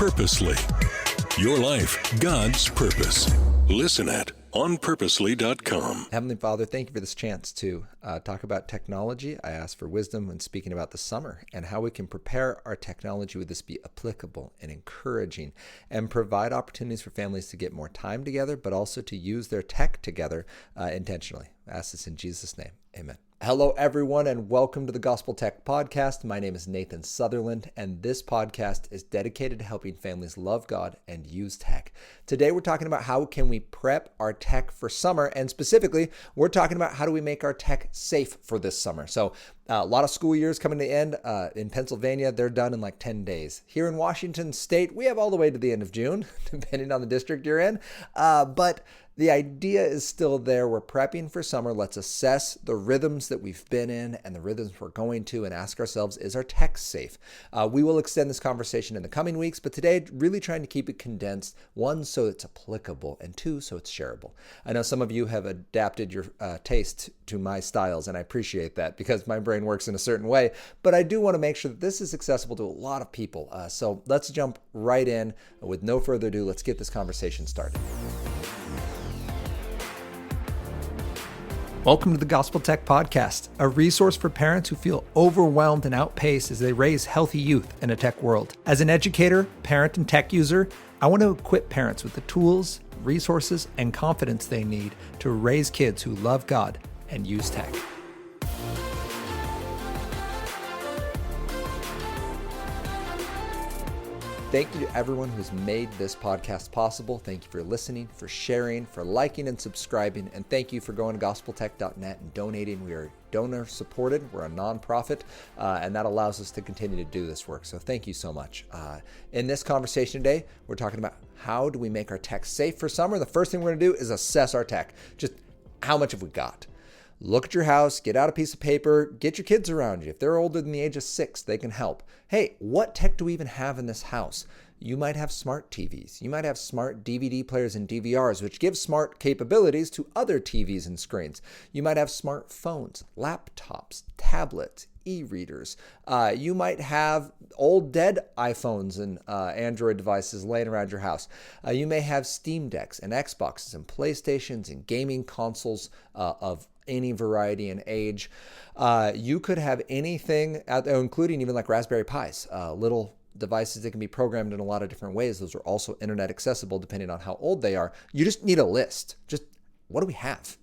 Purposely. Your life, God's purpose. Listen at onpurposely.com. Heavenly Father, thank you for this chance to talk about technology. I ask for wisdom when speaking about the summer and how we can prepare our technology with this be applicable and encouraging and provide opportunities for families to get more time together, but also to use their tech together intentionally. I ask this in Jesus' name. Amen. Hello, everyone, and welcome to the Gospel Tech Podcast. My name is Nathan Sutherland, and this podcast is dedicated to helping families love God and use tech. Today, we're talking about how can we prep our tech for summer, and specifically, we're talking about how do we make our tech safe for this summer. So, a lot of school years coming to end. In Pennsylvania, they're done in like 10 days. Here in Washington State, we have all the way to the end of June, depending on the district you're in. But the idea is still there. We're prepping for summer. Let's assess the rhythms that we've been in and the rhythms we're going to and ask ourselves, is our tech safe? We will extend this conversation in the coming weeks, but today, really trying to keep it condensed. One, so it's applicable, and two, so it's shareable. I know some of you have adapted your taste to my styles, and I appreciate that because my brain works in a certain way, but I do want to make sure that this is accessible to a lot of people. So let's jump right in. With no further ado, let's get this conversation started. Welcome to the Gospel Tech Podcast, a resource for parents who feel overwhelmed and outpaced as they raise healthy youth in a tech world. As an educator, parent, and tech user, I want to equip parents with the tools, resources, and confidence they need to raise kids who love God and use tech. Thank you to everyone who's made this podcast possible. Thank you for listening, for sharing, for liking and subscribing, and thank you for going to gospeltech.net and donating. We are donor supported. We're a nonprofit, and that allows us to continue to do this work. So thank you so much. In this conversation today, we're talking about how do we make our tech safe for summer. The first thing we're going to do is assess our tech. Just how much have we got? Look at your house, get out a piece of paper, get your kids around you. If they're older than the age of 6, they can help. Hey, what tech do we even have in this house? You might have smart TVs. You might have smart DVD players and DVRs, which give smart capabilities to other TVs and screens. You might have smartphones, laptops, tablets, e-readers. You might have old dead iPhones and Android devices laying around your house. You may have Steam Decks and Xboxes and PlayStations and gaming consoles of any variety and age. You could have anything out there, including even like Raspberry Pis, little devices that can be programmed in a lot of different ways. Those are also internet accessible depending on how old they are. You just need a list. Just what do we have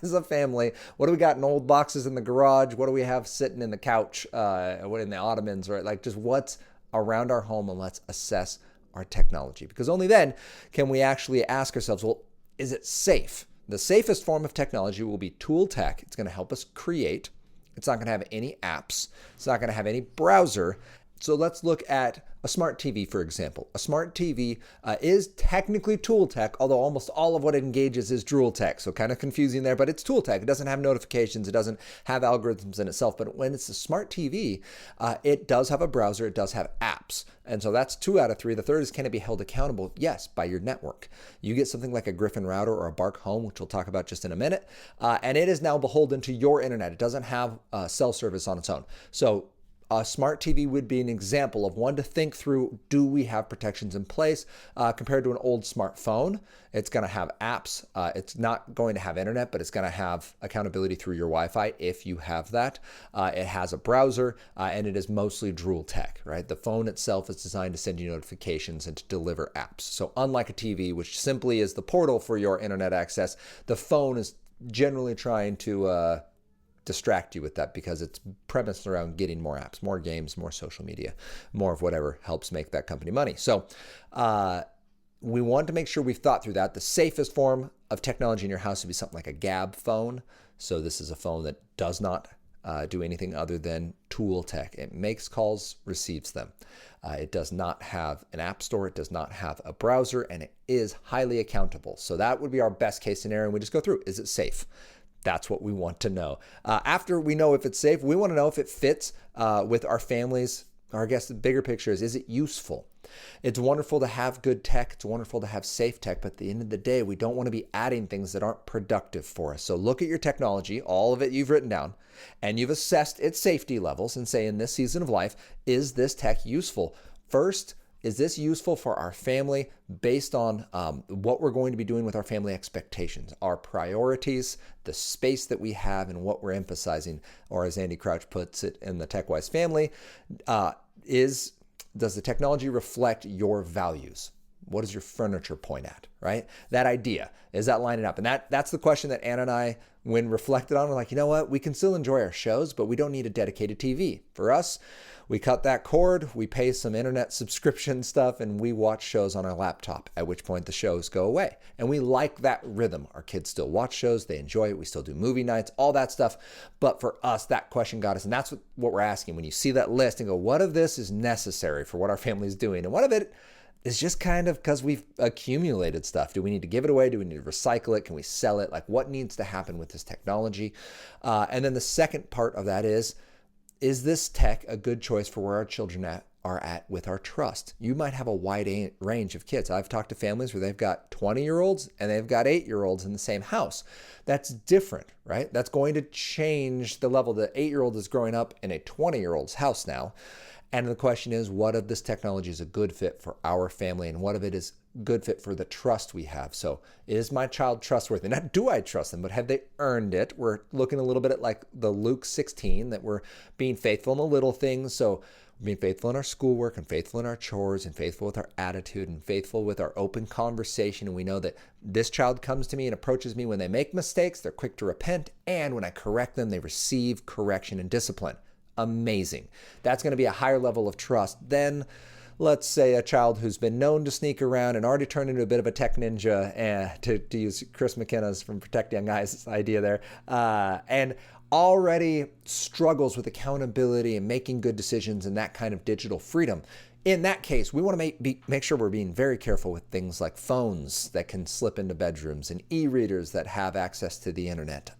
as a family? What do we got in old boxes in the garage? What do we have sitting in the couch, what in the ottomans, right? Like just what's around our home, and let's assess our technology, because only then can we actually ask ourselves, well, is it safe? The safest form of technology will be tool tech. It's going to help us create. It's not going to have any apps. It's not going to have any browser. So let's look at a smart TV, for example. A smart TV is technically tool tech, although almost all of what it engages is drool tech. So kind of confusing there, but it's tool tech. It doesn't have notifications. It doesn't have algorithms in itself. But when it's a smart TV, it does have a browser. It does have apps. And so that's 2 out of 3. The third is, can it be held accountable? Yes, by your network. You get something like a Griffin router or a Bark Home, which we'll talk about just in a minute. And it is now beholden to your internet. It doesn't have cell service on its own. So a smart TV would be an example of one to think through, do we have protections in place compared to an old smartphone? It's going to have apps. It's not going to have internet, but it's going to have accountability through your Wi-Fi if you have that. It has a browser, and it is mostly drool tech, right? The phone itself is designed to send you notifications and to deliver apps. So unlike a TV, which simply is the portal for your internet access, the phone is generally trying to distract you with that because it's premised around getting more apps, more games, more social media, more of whatever helps make that company money. So we want to make sure we've thought through that. The safest form of technology in your house would be something like a GAB phone. So this is a phone that does not do anything other than tool tech. It makes calls, receives them. It does not have an app store. It does not have a browser, and it is highly accountable. So that would be our best case scenario. And we just go through, is it safe? That's what we want to know. After we know if it's safe, we want to know if it fits with our families. Or I guess the bigger picture is it useful? It's wonderful to have good tech. It's wonderful to have safe tech. But at the end of the day, we don't want to be adding things that aren't productive for us. So look at your technology, all of it you've written down, and you've assessed its safety levels and say, in this season of life, is this tech useful? First, is this useful for our family based on what we're going to be doing with our family expectations, our priorities, the space that we have, and what we're emphasizing? Or as Andy Crouch puts it in the TechWise family, does the technology reflect your values? What does your furniture point at, right? That idea, is that lining up? And that's the question that Anna and I, when reflected on, we're like, you know what? We can still enjoy our shows, but we don't need a dedicated TV. For us, we cut that cord, we pay some internet subscription stuff, and we watch shows on our laptop, at which point the shows go away. And we like that rhythm. Our kids still watch shows, they enjoy it, we still do movie nights, all that stuff. But for us, that question got us, and that's what we're asking. When you see that list and go, what of this is necessary for what our family is doing? And what of it is just kind of because we've accumulated stuff. Do we need to give it away? Do we need to recycle it? Can we sell it? Like, what needs to happen with this technology? And then the second part of that is this tech a good choice for where our children are at with our trust? You might have a wide range of kids. I've talked to families where they've got 20-year-olds and they've got 8-year-olds in the same house. That's different, right? That's going to change the level. The 8-year-old is growing up in a 20-year-old's house now. And the question is, what of this technology is a good fit for our family, and what of it is good fit for the trust we have? So is my child trustworthy? Not do I trust them, but have they earned it? We're looking a little bit at like the Luke 16, that we're being faithful in the little things. So we're being faithful in our schoolwork, and faithful in our chores, and faithful with our attitude, and faithful with our open conversation. And we know that this child comes to me and approaches me when they make mistakes. They're quick to repent. And when I correct them, they receive correction and discipline. Amazing. That's going to be a higher level of trust than, let's say, a child who's been known to sneak around and already turned into a bit of a tech ninja, to use Chris McKenna's from Protect Young Eyes idea there, and already struggles with accountability and making good decisions and that kind of digital freedom. In that case, we want to make sure we're being very careful with things like phones that can slip into bedrooms and e-readers that have access to the internet.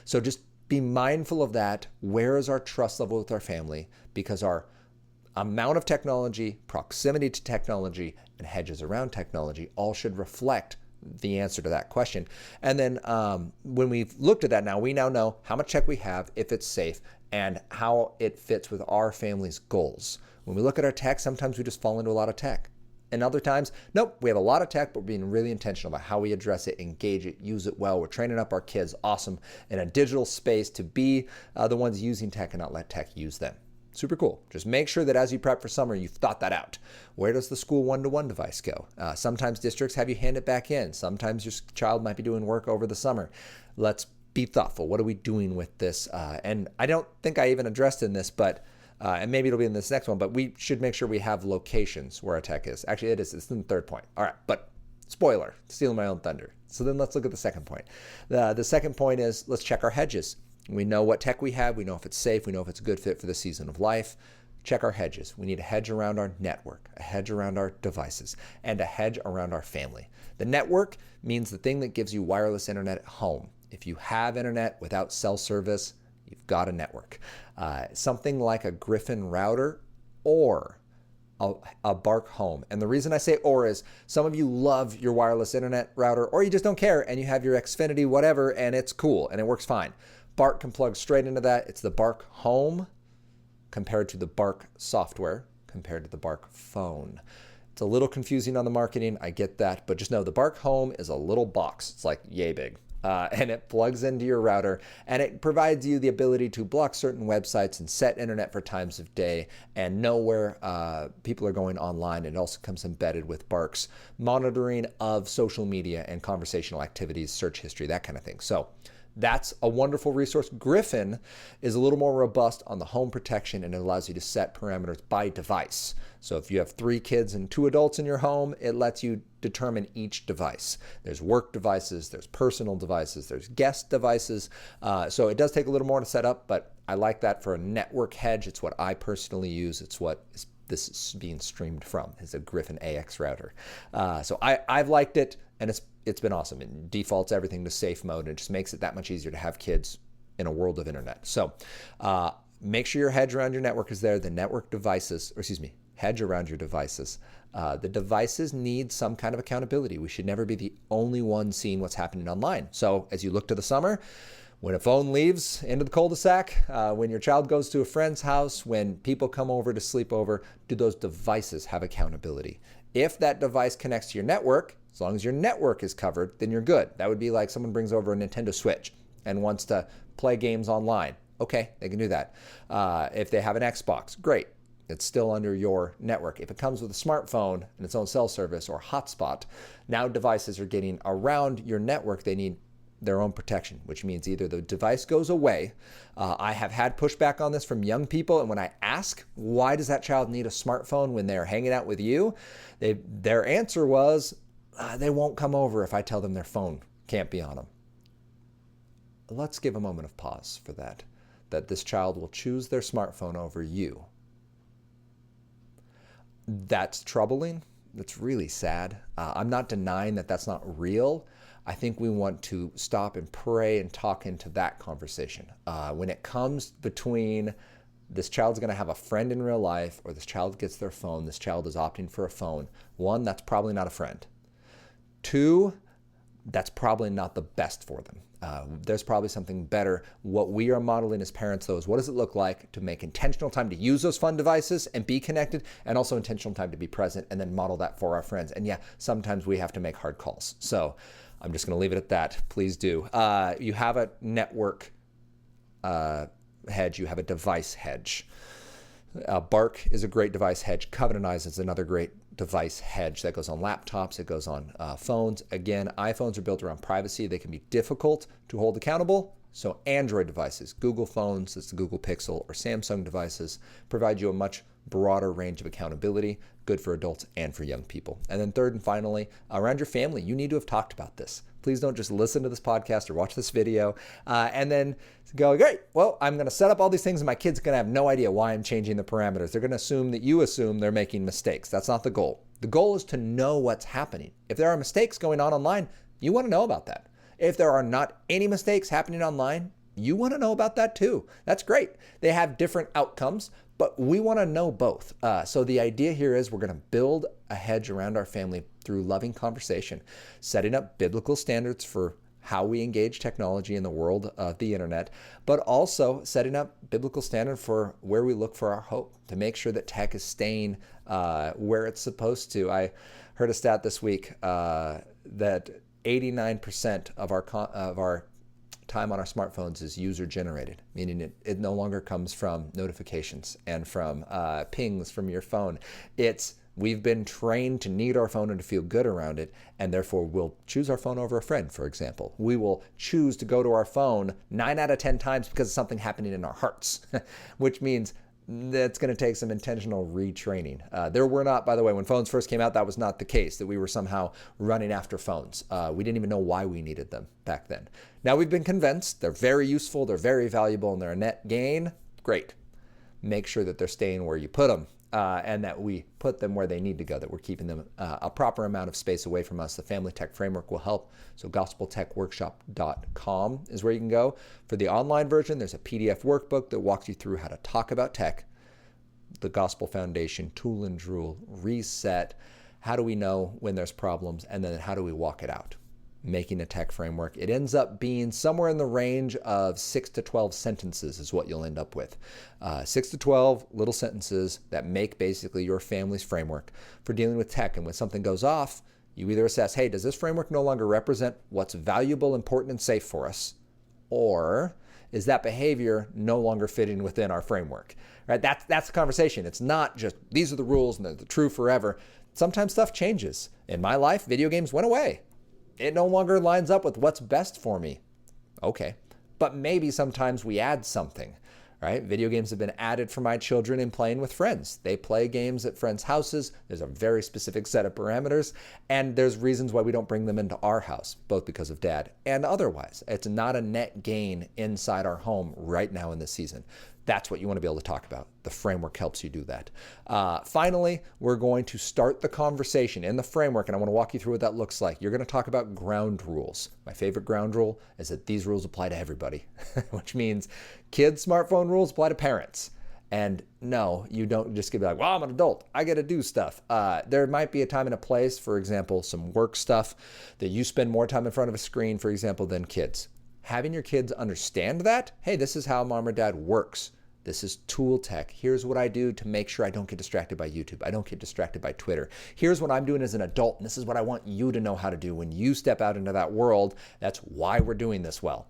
So just be mindful of that. Where is our trust level with our family? Because our amount of technology, proximity to technology, and hedges around technology all should reflect the answer to that question. And then when we've looked at that now, we now know how much tech we have, if it's safe, and how it fits with our family's goals. When we look at our tech, sometimes we just fall into a lot of tech. And other times, nope, we have a lot of tech, but we're being really intentional about how we address it, engage it, use it well. We're training up our kids, awesome, in a digital space to be the ones using tech and not let tech use them. Super cool. Just make sure that as you prep for summer, you've thought that out. Where does the school one-to-one device go? Sometimes districts have you hand it back in. Sometimes your child might be doing work over the summer. Let's be thoughtful. What are we doing with this? And I don't think I even addressed in this, but and maybe it'll be in this next one, but we should make sure we have locations where our tech is. Actually, it is. It's in the third point. All right, but spoiler, stealing my own thunder. So then let's look at the second point. The second point is, let's check our hedges. We know what tech we have. We know if it's safe. We know if it's a good fit for the season of life. Check our hedges. We need a hedge around our network, a hedge around our devices, and a hedge around our family. The network means the thing that gives you wireless internet at home. If you have internet without cell service, you've got a network. Something like a Griffin router or a Bark Home. And the reason I say or is some of you love your wireless internet router, or you just don't care and you have your Xfinity whatever and it's cool and it works fine. Bark can plug straight into that. It's the Bark Home compared to the Bark software compared to the Bark phone. It's a little confusing on the marketing, I get that, but just know the Bark Home is a little box. It's like yay big. And it plugs into your router, and it provides you the ability to block certain websites and set internet for times of day and know where people are going online. It also comes embedded with Bark's monitoring of social media and conversational activities, search history, that kind of thing. So that's a wonderful resource. Griffin is a little more robust on the home protection, and it allows you to set parameters by device. So if you have 3 kids and 2 adults in your home, it lets you determine each device. There's work devices, there's personal devices, there's guest devices. So it does take a little more to set up, but I like that for a network hedge. It's what I personally use. It's what this is being streamed from, is a Griffin AX router. So I've liked it, and it's been awesome. It defaults everything to safe mode, and it just makes it that much easier to have kids in a world of internet. So make sure your hedge around your network is there. The network devices, hedge around your devices. The devices need some kind of accountability. We should never be the only one seeing what's happening online. So as you look to the summer, When a phone leaves into the cul-de-sac, when your child goes to a friend's house, when people come over to sleep over, do those devices have accountability? If that device connects to your network, as long as your network is covered, then you're good. That would be like someone brings over a Nintendo Switch and wants to play games online. Okay, they can do that. If they have an Xbox, great. It's still under your network. If it comes with a smartphone and its own cell service or hotspot, now devices are getting around your network. They need their own protection, which means either the device goes away. I have had pushback on this from young people, and when I ask, why does that child need a smartphone when they're hanging out with you? Their answer was, they won't come over if I tell them their phone can't be on them. Let's give a moment of pause for that this child will choose their smartphone over you. That's troubling. That's really sad. I'm not denying that that's not real. I think we want to stop and pray and talk into that conversation. When it comes between this child's going to have a friend in real life or this child gets their phone, this child is opting for a phone. One, that's probably not a friend. Two, that's probably not the best for them. There's probably something better. What we are modeling as parents, though, is what does it look like to make intentional time to use those fun devices and be connected, and also intentional time to be present, and then model that for our friends. And yeah, sometimes we have to make hard calls. So I'm just going to leave it at that. Please do. You have a network hedge. You have a device hedge. Bark is a great device hedge. Covenant is another great device hedge that goes on laptops. It goes on phones. Again, iPhones are built around privacy. They can be difficult to hold accountable. So Android devices, Google phones, it's the Google Pixel, or Samsung devices provide you a much broader range of accountability, good for adults and for young people. And then third and finally, around your family, you need to have talked about this. Please don't just listen to this podcast or watch this video and then go, great, well, I'm going to set up all these things and my kid's going to have no idea why I'm changing the parameters. They're going to assume that you assume they're making mistakes. That's not the goal. The goal is to know what's happening. If there are mistakes going on online, you want to know about that. If there are not any mistakes happening online, you want to know about that too. That's great. They have different outcomes, but we want to know both. So the idea here is we're going to build a hedge around our family through loving conversation, setting up biblical standards for how we engage technology in the world of the internet, but also setting up biblical standard for where we look for our hope to make sure that tech is staying where it's supposed to. I heard a stat this week that 89% of our time on our smartphones is user-generated, meaning it no longer comes from notifications and from pings from your phone. We've been trained to need our phone and to feel good around it, and therefore we'll choose our phone over a friend, for example. We will choose to go to our phone 9 out of 10 times because of something happening in our hearts, which means that's going to take some intentional retraining. There were not, by the way, when phones first came out, that was not the case, that we were somehow running after phones. We didn't even know why we needed them back then. Now we've been convinced they're very useful, they're very valuable, and they're a net gain. Great. Make sure that they're staying where you put them. And that we put them where they need to go, that we're keeping them a proper amount of space away from us. The Family Tech Framework will help. So gospeltechworkshop.com is where you can go. For the online version, there's a PDF workbook that walks you through how to talk about tech, the Gospel Foundation, Tool and Drool, Reset, how do we know when there's problems, and then how do we walk it out. Making a tech framework. It ends up being somewhere in the range of 6 to 12 sentences is what you'll end up with. 6 to 12 little sentences that make basically your family's framework for dealing with tech. And when something goes off, you either assess, hey, does this framework no longer represent what's valuable, important, and safe for us? Or is that behavior no longer fitting within our framework? Right? That's the conversation. It's not just these are the rules and they're true forever. Sometimes stuff changes. In my life, video games went away. It no longer lines up with what's best for me. Okay. But maybe sometimes we add something, right? Video games have been added for my children in playing with friends. They play games at friends' houses. There's a very specific set of parameters, and there's reasons why we don't bring them into our house, both because of dad and otherwise. It's not a net gain inside our home right now in this season. That's what you want to be able to talk about. The framework helps you do that. Finally, we're going to start the conversation in the framework, and I want to walk you through what that looks like. You're going to talk about ground rules. My favorite ground rule is that these rules apply to everybody, which means kids' smartphone rules apply to parents. And no, you don't just get like, well, I'm an adult, I got to do stuff. There might be a time and a place, for example, some work stuff that you spend more time in front of a screen, for example, than kids. having your kids understand that, hey, this is how mom or dad works. This is tool tech. Here's what I do to make sure I don't get distracted by YouTube. I don't get distracted by Twitter. Here's what I'm doing as an adult, and this is what I want you to know how to do when you step out into that world. That's why we're doing this well.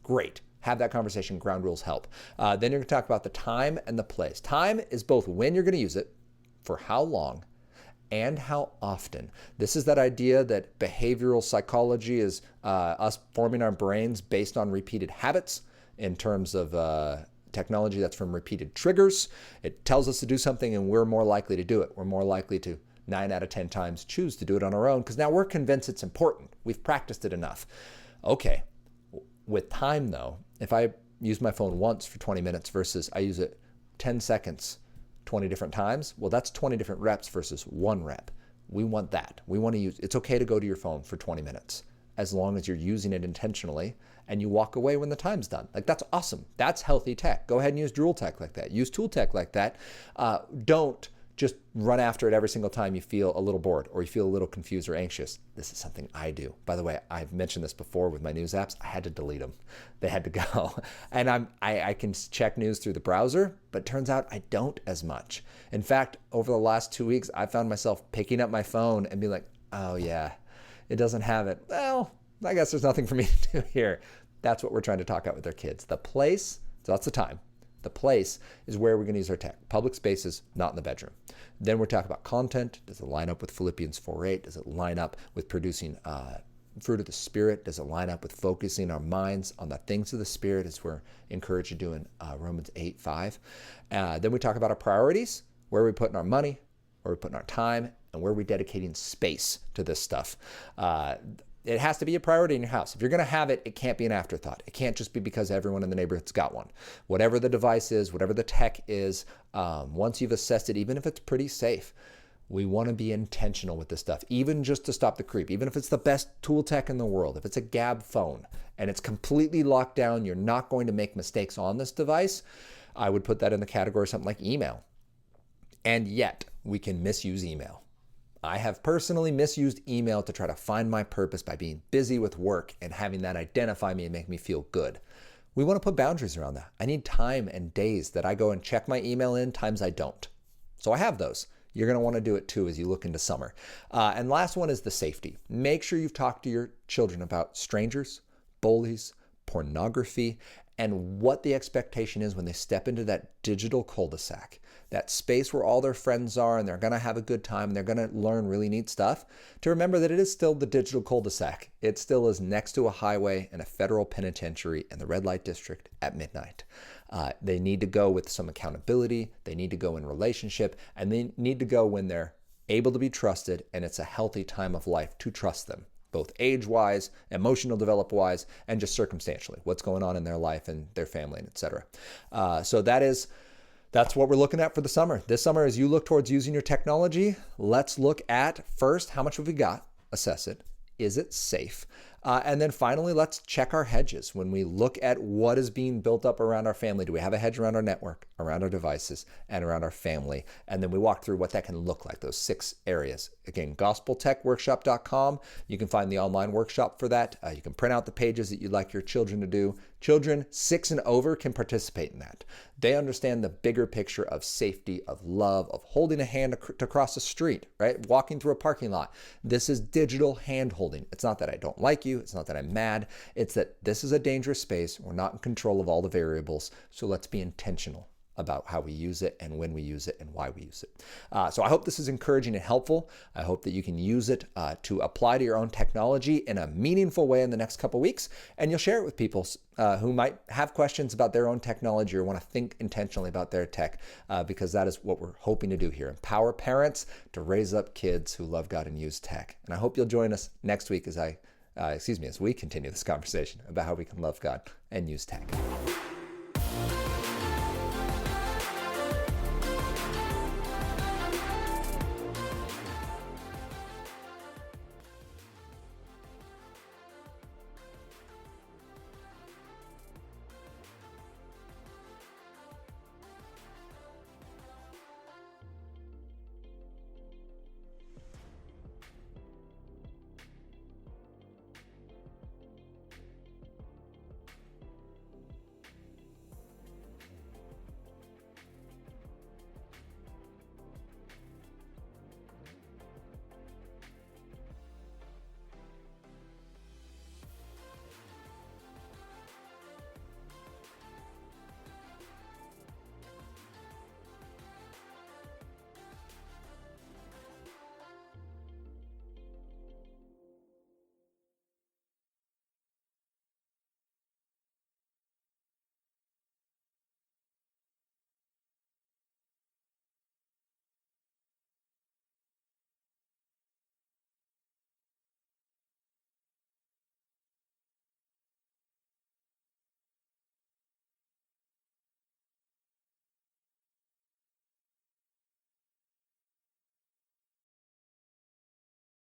Great. Have that conversation. Ground rules help. Then you're going to talk about the time and the place. Time is both when you're going to use it, for how long, and how often. This is that idea that behavioral psychology is us forming our brains based on repeated habits in terms of technology that's from repeated triggers. It tells us to do something and we're more likely to do it. We're more likely to 9 out of 10 times choose to do it on our own because now we're convinced it's important. We've practiced it enough. Okay. With time though, if I use my phone once for 20 minutes versus I use it 10 seconds 20 different times, well, that's 20 different reps versus 1 rep. We want that. We want to use, it's okay to go to your phone for 20 minutes as long as you're using it intentionally and you walk away when the time's done. Like, that's awesome. That's healthy tech. Go ahead and use drool tech like that. Use tool tech like that. Don't just run after it every single time you feel a little bored or you feel a little confused or anxious. This is something I do. By the way, I've mentioned this before with my news apps. I had to delete them. They had to go. And I can check news through the browser, but turns out I don't as much. In fact, over the last 2 weeks, I found myself picking up my phone and being like, oh yeah, it doesn't have it. Well, I guess there's nothing for me to do here. That's what we're trying to talk about with our kids. The place, so that's the time. The place is where we're going to use our tech. Public spaces, not in the bedroom. Then we're talking about content. Does it line up with Philippians 4:8? Does it line up with producing fruit of the Spirit? Does it line up with focusing our minds on the things of the Spirit as we're encouraged to do in Romans 8:5? Then we talk about our priorities. Where are we putting our money? Where are we putting our time? And where are we dedicating space to this stuff? It has to be a priority in your house. If you're going to have it, it can't be an afterthought. It can't just be because everyone in the neighborhood's got one. Whatever the device is, whatever the tech is, once you've assessed it, even if it's pretty safe, we want to be intentional with this stuff, even just to stop the creep, even if it's the best tool tech in the world. If it's a Gab phone and it's completely locked down, you're not going to make mistakes on this device, I would put that in the category of something like email. And yet, we can misuse email. I have personally misused email to try to find my purpose by being busy with work and having that identify me and make me feel good. We want to put boundaries around that. I need time and days that I go and check my email in, times I don't. So I have those. You're going to want to do it too as you look into summer. And last one is the safety. Make sure you've talked to your children about strangers, bullies, pornography, and what the expectation is when they step into that digital cul-de-sac, that space where all their friends are and they're going to have a good time and they're going to learn really neat stuff, to remember that it is still the digital cul-de-sac. It still is next to a highway and a federal penitentiary and the red light district at midnight. They need to go with some accountability. They need to go in relationship, and they need to go when they're able to be trusted and it's a healthy time of life to trust them, both age-wise, emotional develop-wise, and just circumstantially, what's going on in their life and their family, and et cetera. So that's what we're looking at for the summer. This summer, as you look towards using your technology, let's look at first, how much have we got? Assess it. Is it safe? And then finally, let's check our hedges. When we look at what is being built up around our family, do we have a hedge around our network, around our devices, and around our family? And then we walk through what that can look like, those 6 areas. Again, gospeltechworkshop.com. You can find the online workshop for that. You can print out the pages that you'd like your children to do. Children 6 and over can participate in that. They understand the bigger picture of safety, of love, of holding a hand to cross the street, right? Walking through a parking lot. This is digital hand holding. It's not that I don't like you. It's not that I'm mad. It's that this is a dangerous space. We're not in control of all the variables. So let's be intentional about how we use it and when we use it and why we use it. So I hope this is encouraging and helpful. I hope that you can use it to apply to your own technology in a meaningful way in the next couple weeks, and you'll share it with people who might have questions about their own technology or want to think intentionally about their tech, because that is what we're hoping to do here. Empower parents to raise up kids who love God and use tech. And I hope you'll join us next week as we continue this conversation about how we can love God and use tech.